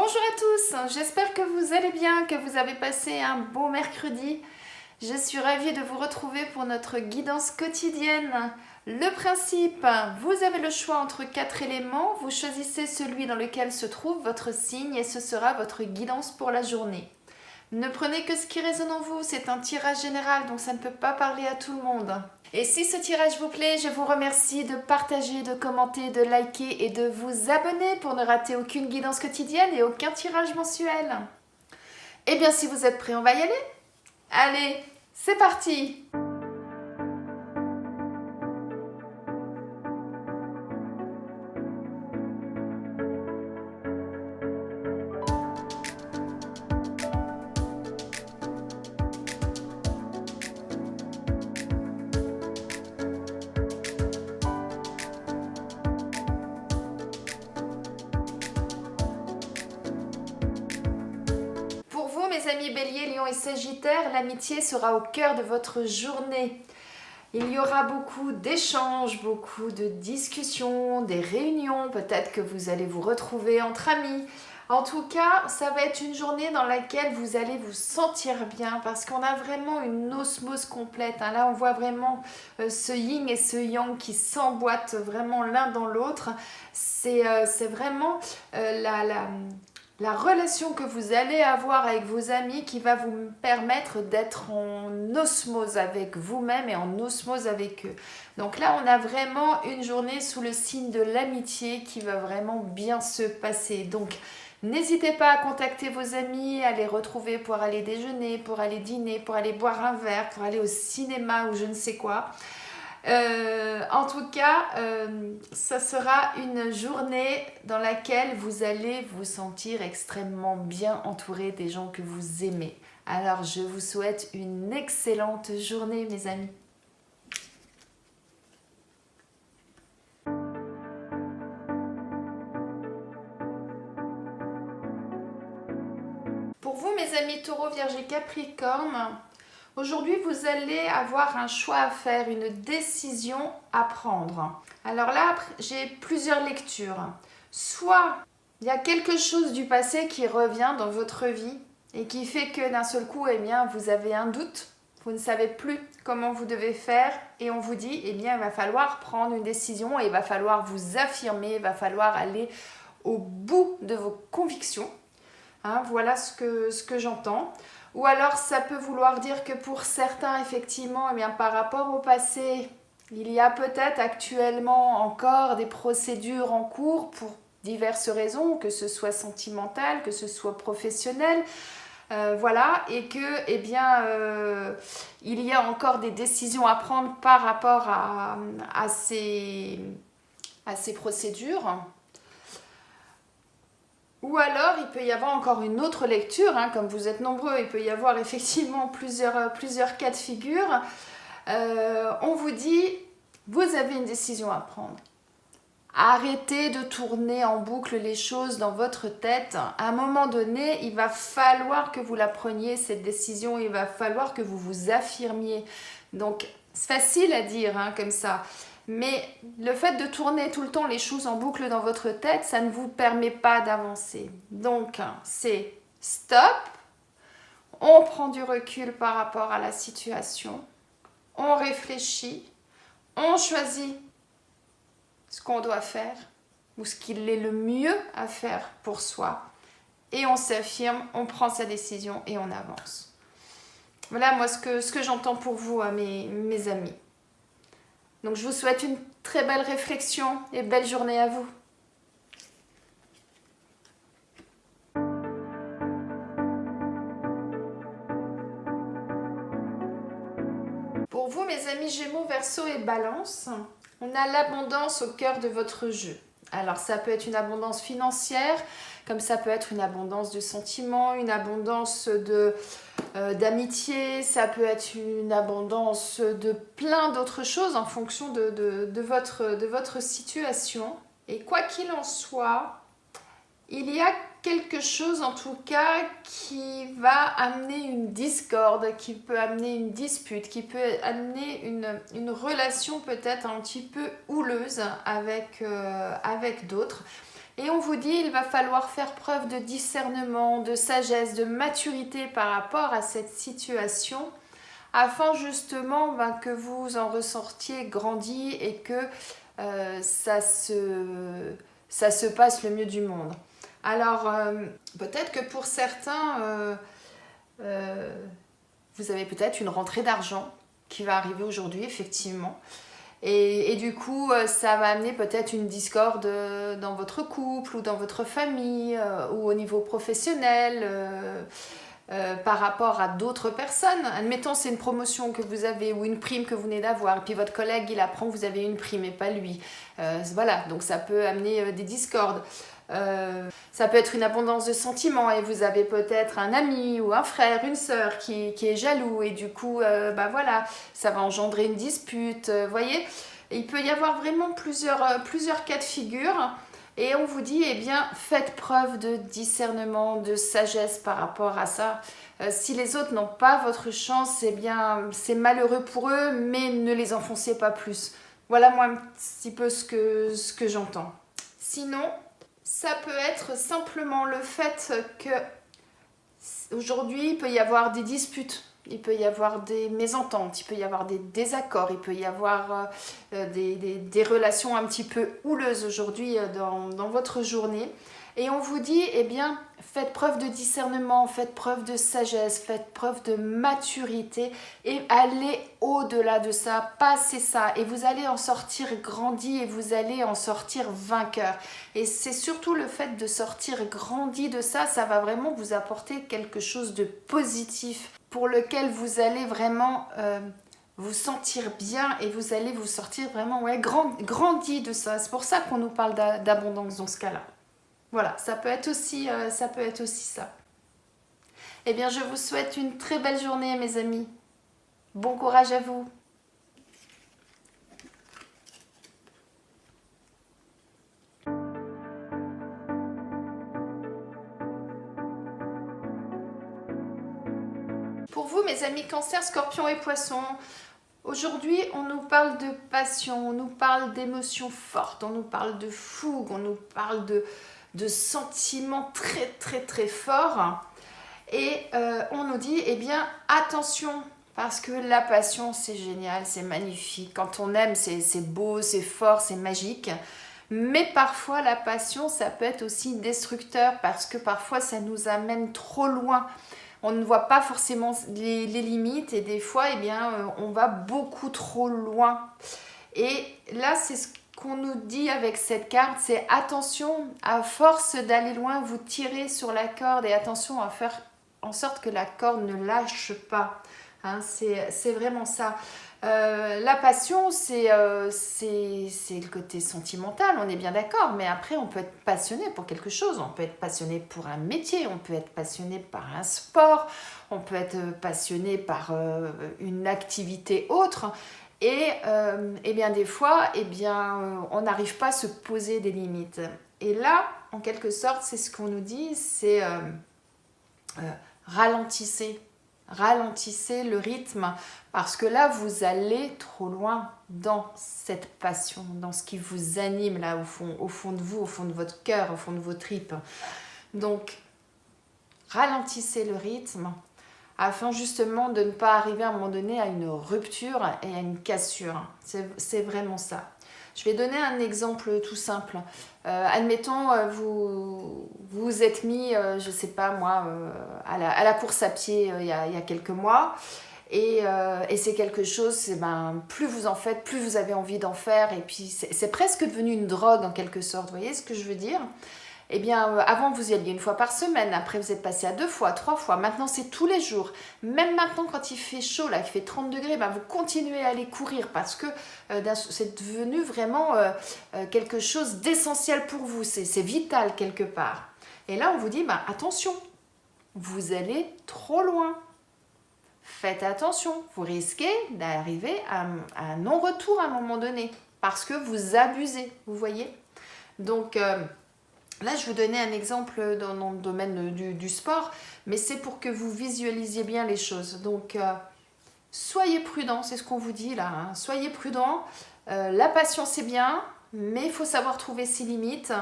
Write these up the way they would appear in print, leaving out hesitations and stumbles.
Bonjour à tous, j'espère que vous allez bien, que vous avez passé un beau mercredi. Je suis ravie de vous retrouver pour notre guidance quotidienne. Le principe, vous avez le choix entre 4 éléments, vous choisissez celui dans lequel se trouve votre signe et ce sera votre guidance pour la journée. Ne prenez que ce qui résonne en vous, c'est un tirage général donc ça ne peut pas parler à tout le monde. Et si ce tirage vous plaît, je vous remercie de partager, de commenter, de liker et de vous abonner pour ne rater aucune guidance quotidienne et aucun tirage mensuel. Eh bien si vous êtes prêts, on va y aller? Allez, c'est parti! Pour vous, mes amis Bélier, Lion et Sagittaire, l'amitié sera au cœur de votre journée. Il y aura beaucoup d'échanges, beaucoup de discussions, des réunions, peut-être que vous allez vous retrouver entre amis. En tout cas, ça va être une journée dans laquelle vous allez vous sentir bien parce qu'on a vraiment une osmose complète. Là, on voit vraiment ce yin et ce yang qui s'emboîtent vraiment l'un dans l'autre. C'est vraiment la relation que vous allez avoir avec vos amis qui va vous permettre d'être en osmose avec vous-même et en osmose avec eux. Donc là, on a vraiment une journée sous le signe de l'amitié qui va vraiment bien se passer. Donc, n'hésitez pas à contacter vos amis, à les retrouver pour aller déjeuner, pour aller dîner, pour aller boire un verre, pour aller au cinéma ou je ne sais quoi. En tout cas, ça sera une journée dans laquelle vous allez vous sentir extrêmement bien entouré des gens que vous aimez. Alors, je vous souhaite une excellente journée, mes amis. Pour vous, mes amis Taureau, Vierge et Capricorne, aujourd'hui, vous allez avoir un choix à faire, une décision à prendre. Alors là, j'ai plusieurs lectures. Soit il y a quelque chose du passé qui revient dans votre vie et qui fait que d'un seul coup, eh bien, vous avez un doute, vous ne savez plus comment vous devez faire et on vous dit, eh bien, il va falloir prendre une décision et il va falloir vous affirmer, il va falloir aller au bout de vos convictions. Voilà ce que j'entends. Ou alors ça peut vouloir dire que pour certains, effectivement, eh bien, par rapport au passé, il y a peut-être actuellement encore des procédures en cours pour diverses raisons, que ce soit sentimental, que ce soit professionnel, voilà, et que, eh bien, il y a encore des décisions à prendre par rapport à ces procédures. Ou alors, il peut y avoir encore une autre lecture, comme vous êtes nombreux, il peut y avoir effectivement plusieurs cas de figure. On vous dit, vous avez une décision à prendre. Arrêtez de tourner en boucle les choses dans votre tête. À un moment donné, il va falloir que vous la preniez, cette décision. Il va falloir que vous vous affirmiez. Donc, c'est facile à dire comme ça. Mais le fait de tourner tout le temps les choses en boucle dans votre tête, ça ne vous permet pas d'avancer. Donc, c'est stop. On prend du recul par rapport à la situation. On réfléchit. On choisit ce qu'on doit faire ou ce qu'il est le mieux à faire pour soi. Et on s'affirme, on prend sa décision et on avance. Voilà moi ce que j'entends pour vous, mes amis. Donc je vous souhaite une très belle réflexion et belle journée à vous. Pour vous, mes amis Gémeaux, Verseau et Balance, on a l'abondance au cœur de votre jeu. Alors ça peut être une abondance financière, comme ça peut être une abondance de sentiments, une abondance d'amitié, ça peut être une abondance de plein d'autres choses en fonction de votre situation. Et quoi qu'il en soit, il y a quelque chose en tout cas qui va amener une discorde, qui peut amener une dispute, qui peut amener une relation peut-être un petit peu houleuse avec d'autres. Et on vous dit, il va falloir faire preuve de discernement, de sagesse, de maturité par rapport à cette situation, afin justement que vous en ressortiez grandi et que ça se passe le mieux du monde. Alors, peut-être que pour certains, vous avez peut-être une rentrée d'argent qui va arriver aujourd'hui, effectivement. Et du coup, ça va amener peut-être une discorde dans votre couple ou dans votre famille ou au niveau professionnel par rapport à d'autres personnes. Admettons, c'est une promotion que vous avez ou une prime que vous venez d'avoir et puis votre collègue, il apprend que vous avez une prime et pas lui. Voilà, donc ça peut amener des discordes. Ça peut être une abondance de sentiments et vous avez peut-être un ami ou un frère, une sœur qui est jaloux et du coup, voilà, ça va engendrer une dispute, voyez. Il peut y avoir vraiment plusieurs cas de figure et on vous dit, eh bien, faites preuve de discernement, de sagesse par rapport à ça. Si les autres n'ont pas votre chance, eh bien, c'est malheureux pour eux, mais ne les enfoncez pas plus. Voilà moi un petit peu ce que j'entends. Sinon, ça peut être simplement le fait que aujourd'hui il peut y avoir des disputes, il peut y avoir des mésententes, il peut y avoir des désaccords, il peut y avoir des relations un petit peu houleuses aujourd'hui dans votre journée. Et on vous dit, eh bien, faites preuve de discernement, faites preuve de sagesse, faites preuve de maturité et allez au-delà de ça, passez ça et vous allez en sortir grandi et vous allez en sortir vainqueur. Et c'est surtout le fait de sortir grandi de ça, ça va vraiment vous apporter quelque chose de positif pour lequel vous allez vraiment vous sentir bien et vous allez vous sortir vraiment grandi de ça. C'est pour ça qu'on nous parle d'abondance dans ce cas-là. Voilà, ça peut être aussi ça. Eh bien, je vous souhaite une très belle journée, mes amis. Bon courage à vous. Pour vous, mes amis Cancer, Scorpion et Poisson, aujourd'hui, on nous parle de passion, on nous parle d'émotions fortes, on nous parle de fougue, on nous parle de sentiments très très très forts et on nous dit, eh bien, attention, parce que la passion, c'est génial, c'est magnifique. Quand on aime, c'est beau, c'est fort, c'est magique. Mais parfois, la passion, ça peut être aussi destructeur parce que parfois, ça nous amène trop loin. On ne voit pas forcément les limites et des fois, eh bien, on va beaucoup trop loin. Et là, c'est ce qu'on nous dit avec cette carte, c'est attention, à force d'aller loin, vous tirez sur la corde et attention à faire en sorte que la corde ne lâche pas. Hein, c'est vraiment ça. La passion, c'est le côté sentimental, on est bien d'accord, mais après on peut être passionné pour quelque chose, on peut être passionné pour un métier, on peut être passionné par un sport, on peut être passionné par une activité autre. Et bien des fois, on n'arrive pas à se poser des limites. Et là, en quelque sorte, c'est ce qu'on nous dit, c'est ralentissez le rythme parce que là vous allez trop loin dans cette passion, dans ce qui vous anime là au fond de vous, au fond de votre cœur, au fond de vos tripes. Donc ralentissez le rythme afin justement de ne pas arriver à un moment donné à une rupture et à une cassure. C'est vraiment ça. Je vais donner un exemple tout simple. Admettons, vous êtes mis, je ne sais pas moi, à la course à pied il y a quelques mois. Et c'est quelque chose, plus vous en faites, plus vous avez envie d'en faire. Et puis c'est presque devenu une drogue en quelque sorte. Vous voyez ce que je veux dire ? Eh bien, avant, vous y alliez une fois par semaine. Après, vous êtes passé à 2 fois, 3 fois. Maintenant, c'est tous les jours. Même maintenant, quand il fait chaud, là, qu'il fait 30 degrés, vous continuez à aller courir parce que c'est devenu vraiment quelque chose d'essentiel pour vous. C'est vital quelque part. Et là, on vous dit, attention, vous allez trop loin. Faites attention. Vous risquez d'arriver à un non-retour à un moment donné parce que vous abusez, vous voyez. Donc... là, je vous donnais un exemple dans le domaine du sport, mais c'est pour que vous visualisiez bien les choses. Donc, soyez prudents, c'est ce qu'on vous dit là. Hein. Soyez prudents. La passion, c'est bien, mais il faut savoir trouver ses limites.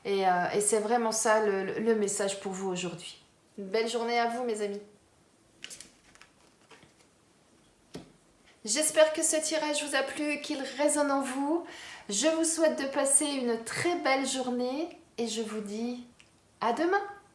Et c'est vraiment ça le message pour vous aujourd'hui. Une belle journée à vous mes amis. J'espère que ce tirage vous a plu, qu'il résonne en vous. Je vous souhaite de passer une très belle journée et je vous dis à demain.